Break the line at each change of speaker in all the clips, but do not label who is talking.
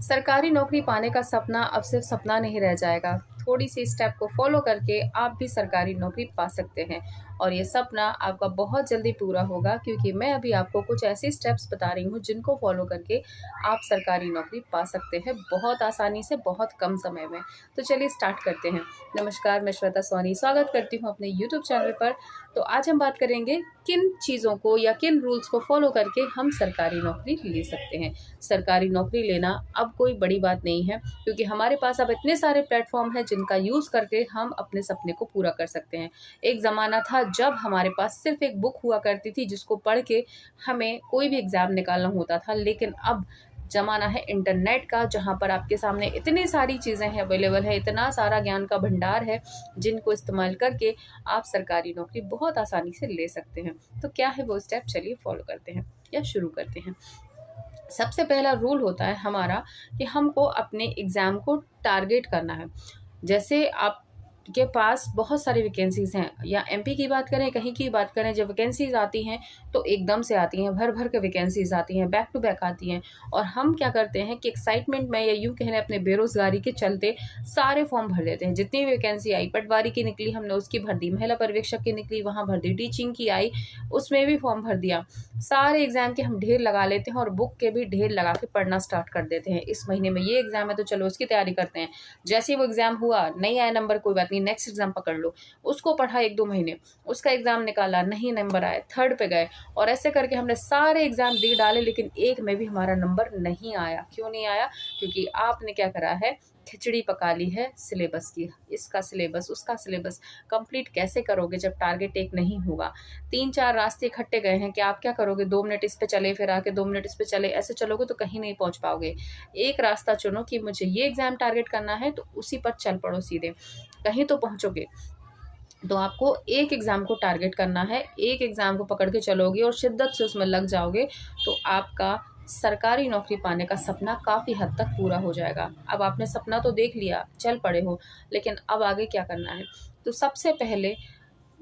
सरकारी नौकरी पाने का सपना अब सिर्फ सपना नहीं रह जाएगा। थोड़ी सी स्टेप को फॉलो करके आप भी सरकारी नौकरी पा सकते हैं और ये सपना आपका बहुत जल्दी पूरा होगा, क्योंकि मैं अभी आपको कुछ ऐसी स्टेप्स बता रही हूँ जिनको फॉलो करके आप सरकारी नौकरी पा सकते हैं बहुत आसानी से, बहुत कम समय में। तो चलिए स्टार्ट करते हैं। नमस्कार, मैं श्वेता सोनी स्वागत करती हूँ अपने यूट्यूब चैनल पर। तो आज हम बात करेंगे किन चीज़ों को या किन रूल्स को फॉलो करके हम सरकारी नौकरी ले सकते हैं। सरकारी नौकरी लेना अब कोई बड़ी बात नहीं है, क्योंकि हमारे पास अब इतने सारे प्लेटफॉर्म हैं जिनका यूज़ करके हम अपने सपने को पूरा कर सकते हैं। एक ज़माना था जब हमारे पास सिर्फ एक बुक हुआ करती थी जिसको पढ़ के हमें कोई भी एग्ज़ाम निकालना होता था, लेकिन अब ज़माना है इंटरनेट का, जहाँ पर आपके सामने इतनी सारी चीज़ें हैं अवेलेबल है, इतना सारा ज्ञान का भंडार है जिनको इस्तेमाल करके आप सरकारी नौकरी बहुत आसानी से ले सकते हैं। तो क्या है वो स्टेप, चलिए फॉलो करते हैं या शुरू करते हैं। सबसे पहला रूल होता है हमारा कि हमको अपने एग्ज़ाम को टारगेट करना है। जैसे आप के पास बहुत सारी वैकेंसीज़ हैं, या एमपी की बात करें, कहीं की बात करें, जब वैकेंसीज़ आती हैं तो एकदम से आती हैं, भर भर के वैकेंसीज़ आती हैं, बैक टू बैक आती हैं। और हम क्या करते हैं कि एक्साइटमेंट में, या यूँ कह लें अपने बेरोज़गारी के चलते, सारे फॉर्म भर देते हैं। जितनी भी वैकेंसी आई, पटवारी की निकली हमने उसकी भर दी, महिला पर्यवेक्षक की निकली वहाँ भर दी, टीचिंग की आई उसमें भी फॉर्म भर दिया। सारे एग्ज़ाम के हम ढेर लगा लेते हैं और बुक के भी ढेर लगा के पढ़ना स्टार्ट कर देते हैं। इस महीने में ये एग्ज़ाम है तो चलो उसकी तैयारी करते हैं। जैसे ही वो एग्ज़ाम हुआ, नहीं आया नंबर, कोई बात नहीं, नेक्स्ट एग्ज़ाम पकड़ लो। उसको पढ़ा 1-2 महीने, उसका एग्ज़ाम निकाला, नहीं नंबर आए, थर्ड पे गए, और ऐसे करके हमने सारे एग्ज़ाम दे डाले, लेकिन एक में भी हमारा नंबर नहीं आया। क्यों नहीं आया? क्योंकि आपने क्या करा है, खिचड़ी पका ली है सिलेबस की। इसका सिलेबस, उसका सिलेबस कंप्लीट कैसे करोगे जब टारगेट एक नहीं होगा? 3-4 रास्ते इकट्ठे गए हैं कि आप क्या करोगे, 2 मिनट इस पे चले, फिर आके 2 मिनट इस पे चले, ऐसे चलोगे तो कहीं नहीं पहुंच पाओगे। एक रास्ता चुनो कि मुझे ये एग्ज़ाम टारगेट करना है, तो उसी पर चल पड़ो सीधे, कहीं तो पहुंचोगे। तो आपको एक एग्ज़ाम को टारगेट करना है, एक एग्ज़ाम को पकड़ के चलोगे और शिद्दत से उसमें लग जाओगे, तो आपका सरकारी नौकरी पाने का सपना काफ़ी हद तक पूरा हो जाएगा। अब आपने सपना तो देख लिया, चल पड़े हो, लेकिन अब आगे क्या करना है? तो सबसे पहले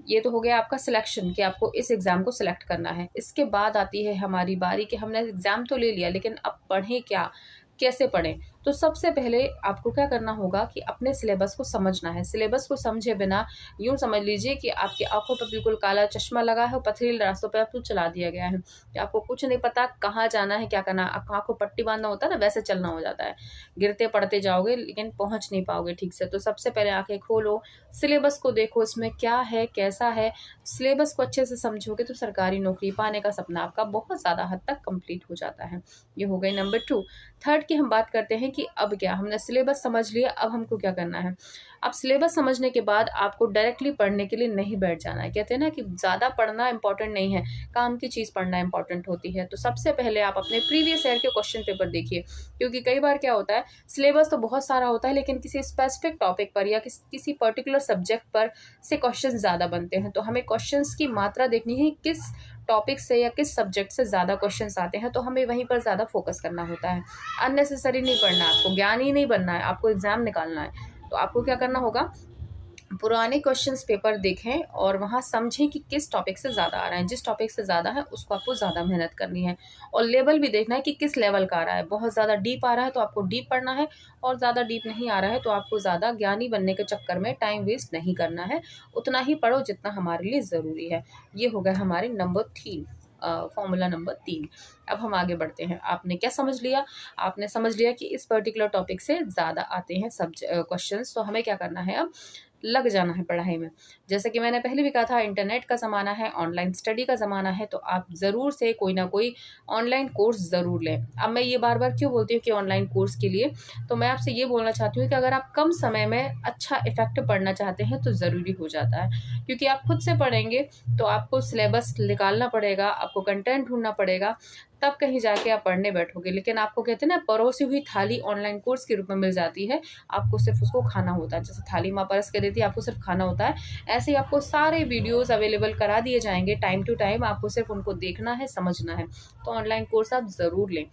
ये तो हो गया आपका सिलेक्शन कि आपको इस एग्ज़ाम को सिलेक्ट करना है। इसके बाद आती है हमारी बारी कि हमने एग्ज़ाम तो ले लिया, लेकिन अब पढ़ें क्या, कैसे पढ़ें? तो सबसे पहले आपको क्या करना होगा कि अपने सिलेबस को समझना है। सिलेबस को समझे बिना यूँ समझ लीजिए कि आपकी आँखों पर बिल्कुल काला चश्मा लगा है और पथरीले रास्तों पे आपको चला दिया गया है, कि आपको कुछ नहीं पता कहाँ जाना है, क्या करना है। आँख को पट्टी बाँधना होता है ना, वैसे चलना हो जाता है। गिरते पड़ते जाओगे लेकिन पहुँच नहीं पाओगे ठीक से। तो सबसे पहले आँखें खोलो, सिलेबस को देखो इसमें क्या है, कैसा है। सिलेबस को अच्छे से समझोगे तो सरकारी नौकरी पाने का सपना आपका बहुत ज़्यादा हद तक कंप्लीट हो जाता है। ये हो गई नंबर 2। थर्ड की हम बात करते हैं कि अब क्या, हमने सिलेबस समझ लिया, अब हमको क्या करना है। अब सिलेबस समझने के बाद आपको डायरेक्टली पढ़ने के लिए नहीं बैठ जाना है। कहते हैं ना कि ज़्यादा पढ़ना इंपॉर्टेंट नहीं है, काम की चीज़ पढ़ना इंपॉर्टेंट होती है। तो सबसे पहले आप अपने प्रीवियस ईयर के क्वेश्चन पेपर देखिए, क्योंकि कई बार क्या होता है, सिलेबस तो बहुत सारा होता है, लेकिन किसी स्पेसिफिक टॉपिक पर या किसी पर्टिकुलर सब्जेक्ट पर से क्वेश्चन ज़्यादा बनते हैं। तो हमें क्वेश्चंस की मात्रा देखनी है, किस टॉपिक से या किस सब्जेक्ट से ज़्यादा क्वेश्चंस आते हैं, तो हमें वहीं पर ज़्यादा फोकस करना होता है। अननेसेसरी नहीं पढ़ना है, आपको ज्ञानी नहीं बनना है, आपको एग्ज़ाम निकालना है। तो आपको क्या करना होगा, पुराने क्वेश्चंस पेपर देखें और वहाँ समझें कि किस टॉपिक से ज़्यादा आ रहा है। जिस टॉपिक से ज़्यादा है उसको आपको ज़्यादा मेहनत करनी है, और लेवल भी देखना है कि किस लेवल का आ रहा है। बहुत ज़्यादा डीप आ रहा है तो आपको डीप पढ़ना है, और ज़्यादा डीप नहीं आ रहा है तो आपको ज़्यादा ज्ञानी बनने के चक्कर में टाइम वेस्ट नहीं करना है। उतना ही पढ़ो जितना हमारे लिए ज़रूरी है। ये हो गया हमारे नंबर 3, फॉर्मूला नंबर 3। अब हम आगे बढ़ते हैं। आपने क्या समझ लिया? आपने समझ लिया कि इस पर्टिकुलर टॉपिक से ज़्यादा आते हैं क्वेश्चंस, तो हमें क्या करना है, अब लग जाना है पढ़ाई में। जैसे कि मैंने पहले भी कहा था, इंटरनेट का ज़माना है, ऑनलाइन स्टडी का ज़माना है, तो आप ज़रूर से कोई ना कोई ऑनलाइन कोर्स ज़रूर लें। अब मैं ये बार-बार क्यों बोलती हूँ कि ऑनलाइन कोर्स के लिए, तो मैं आपसे ये बोलना चाहती हूँ कि अगर आप कम समय में अच्छा इफ़ेक्टिव पढ़ना चाहते हैं तो ज़रूरी हो जाता है। क्योंकि आप खुद से पढ़ेंगे तो आपको सिलेबस निकालना पड़ेगा, आपको कंटेंट ढूँढना पड़ेगा, तब कहीं जाके आप पढ़ने बैठोगे। लेकिन आपको कहते हैं ना, परोसी हुई थाली ऑनलाइन कोर्स के रूप में मिल जाती है, आपको सिर्फ उसको खाना होता है। जैसे थाली माँ परस के देती है, आपको सिर्फ खाना होता है, ऐसे ही आपको सारे वीडियोस अवेलेबल करा दिए जाएंगे टाइम टू टाइम, आपको सिर्फ उनको देखना है, समझना है। तो ऑनलाइन कोर्स आप ज़रूर लें।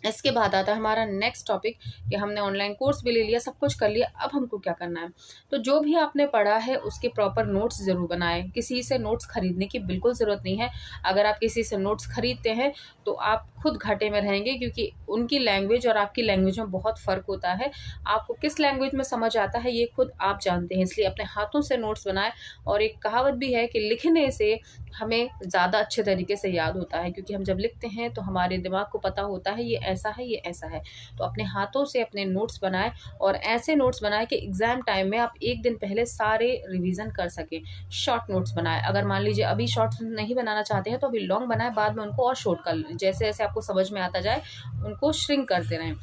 इसके बाद आता है हमारा नेक्स्ट टॉपिक कि हमने ऑनलाइन कोर्स भी ले लिया, सब कुछ कर लिया, अब हमको क्या करना है। तो जो भी आपने पढ़ा है उसके प्रॉपर नोट्स ज़रूर बनाएं। किसी से नोट्स खरीदने की बिल्कुल ज़रूरत नहीं है। अगर आप किसी से नोट्स खरीदते हैं तो आप खुद घाटे में रहेंगे, क्योंकि उनकी लैंग्वेज और आपकी लैंग्वेज में बहुत फ़र्क होता है। आपको किस लैंग्वेज में समझ आता है ये खुद आप जानते हैं, इसलिए अपने हाथों से नोट्स बनाएं। और एक कहावत भी है कि लिखने से हमें ज़्यादा अच्छे तरीके से याद होता है, क्योंकि हम जब लिखते हैं तो हमारे दिमाग को पता होता है ये ऐसा है, ये ऐसा है। तो अपने हाथों से अपने नोट्स बनाएं, और ऐसे नोट्स बनाएं कि एग्ज़ाम टाइम में आप एक दिन पहले सारे रिवीजन कर सकें। शॉर्ट नोट्स बनाएं, अगर मान लीजिए अभी शॉर्ट्स नहीं बनाना चाहते हैं तो अभी लॉन्ग बनाएं, बाद में उनको और शॉर्ट कर लें, जैसे जैसे आपको समझ में आता जाए उनको श्रिंक करते रहें।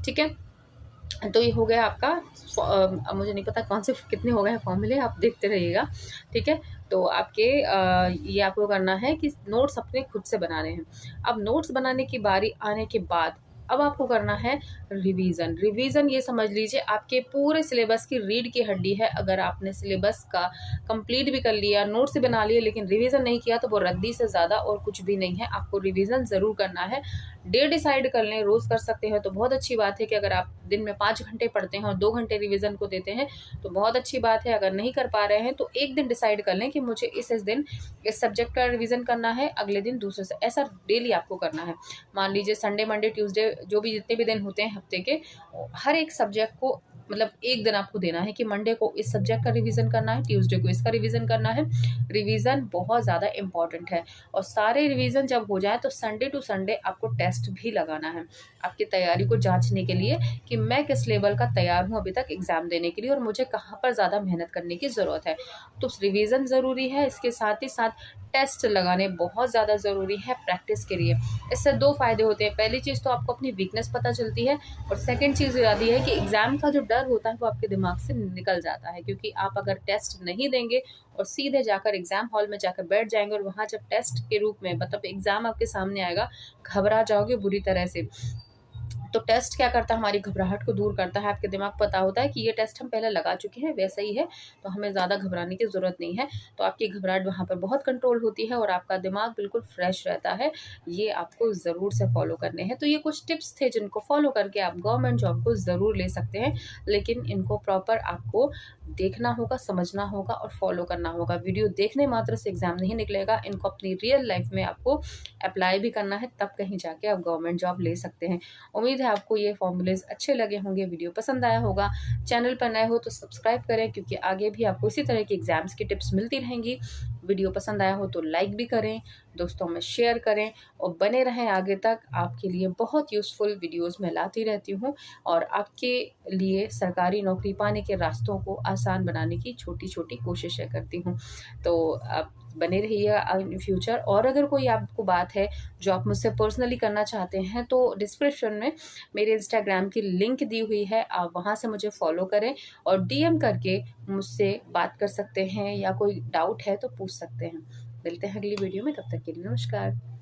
ठीक है, तो ये हो गया आपका। मुझे नहीं पता कौन से कितने हो गए हैं फॉर्मूले, आप देखते रहिएगा। ठीक है, तो आपके ये आपको करना है कि नोट्स अपने खुद से बनाने हैं। अब नोट्स बनाने की बारी आने के बाद अब आपको करना है रिवीजन। रिवीजन ये समझ लीजिए आपके पूरे सिलेबस की रीढ़ की हड्डी है। अगर आपने सिलेबस का कंप्लीट भी कर लिया, नोट्स भी बना लिए, लेकिन रिवीजन नहीं किया तो वो रद्दी से ज़्यादा और कुछ भी नहीं है। आपको रिवीजन ज़रूर करना है। डे डिसाइड कर लें, रोज़ कर सकते हैं तो बहुत अच्छी बात है कि अगर आप दिन में 5 घंटे पढ़ते हैं और 2 घंटे रिवीजन को देते हैं तो बहुत अच्छी बात है। अगर नहीं कर पा रहे हैं तो एक दिन डिसाइड कर लें कि मुझे इस दिन इस सब्जेक्ट का रिवीजन करना है, अगले दिन दूसरे से, ऐसा डेली आपको करना है। मान लीजिए संडे, मंडे, ट्यूसडे, जो भी जितने भी दिन होते हैं हफ्ते के, हर एक सब्जेक्ट को मतलब एक दिन आपको देना है कि मंडे को इस सब्जेक्ट का रिवीजन करना है, ट्यूसडे को इसका रिवीजन करना है। रिवीजन बहुत ज़्यादा इंपॉर्टेंट है। और सारे रिवीजन जब हो जाए तो संडे टू संडे आपको टेस्ट भी लगाना है आपकी तैयारी को जांचने के लिए कि मैं किस लेवल का तैयार हूँ अभी तक एग्ज़ाम देने के लिए, और मुझे कहाँ पर ज़्यादा मेहनत करने की ज़रूरत है। तो रिवीजन ज़रूरी है, इसके साथ ही साथ टेस्ट लगाने बहुत ज़्यादा ज़रूरी है प्रैक्टिस के लिए। इससे 2 फ़ायदे होते हैं। पहली चीज़ तो आपको अपनी वीकनेस पता चलती है, और सेकंड चीज़ आती है कि एग्ज़ाम का जो डर होता है वो आपके दिमाग से निकल जाता है, क्योंकि आप अगर टेस्ट नहीं देंगे और सीधे जाकर एग्ज़ाम हॉल में जाकर बैठ जाएंगे और वहाँ जब टेस्ट के रूप में मतलब एग्ज़ाम आपके सामने आएगा, घबरा जाओगे बुरी तरह से। तो टेस्ट क्या करता है, हमारी घबराहट को दूर करता है। आपके दिमाग पता होता है कि ये टेस्ट हम पहले लगा चुके हैं, वैसा ही है, तो हमें ज़्यादा घबराने की ज़रूरत नहीं है। तो आपकी घबराहट वहाँ पर बहुत कंट्रोल होती है और आपका दिमाग बिल्कुल फ्रेश रहता है। ये आपको ज़रूर से फॉलो करने हैं। तो ये कुछ टिप्स थे जिनको फॉलो करके आप गवर्नमेंट जॉब को ज़रूर ले सकते हैं, लेकिन इनको प्रॉपर आपको देखना होगा, समझना होगा और फॉलो करना होगा। वीडियो देखने मात्र से एग्ज़ाम नहीं निकलेगा, इनको अपनी रियल लाइफ में आपको अप्लाई भी करना है, तब कहीं जाके आप गवर्नमेंट जॉब ले सकते हैं। उम्मीद है आपको ये फॉर्मूलेज अच्छे लगे होंगे, वीडियो पसंद आया होगा। चैनल पर नए हो तो सब्सक्राइब करें, क्योंकि आगे भी आपको इसी तरह की एग्जाम्स की टिप्स मिलती रहेंगी। वीडियो पसंद आया हो तो लाइक भी करें, दोस्तों में शेयर करें और बने रहें आगे तक। आपके लिए बहुत यूज़फुल वीडियोस मैं लाती रहती हूँ और आपके लिए सरकारी नौकरी पाने के रास्तों को आसान बनाने की छोटी छोटी कोशिशें करती हूँ। तो आप बने रहिएगा इन फ्यूचर। और अगर कोई आपको बात है जो आप मुझसे पर्सनली करना चाहते हैं तो डिस्क्रिप्शन में मेरे इंस्टाग्राम की लिंक दी हुई है, आप वहाँ से मुझे फॉलो करें और डीएम करके मुझसे बात कर सकते हैं, या कोई डाउट है तो पूछ सकते हैं। मिलते हैं अगली वीडियो में, तब तक के लिए नमस्कार।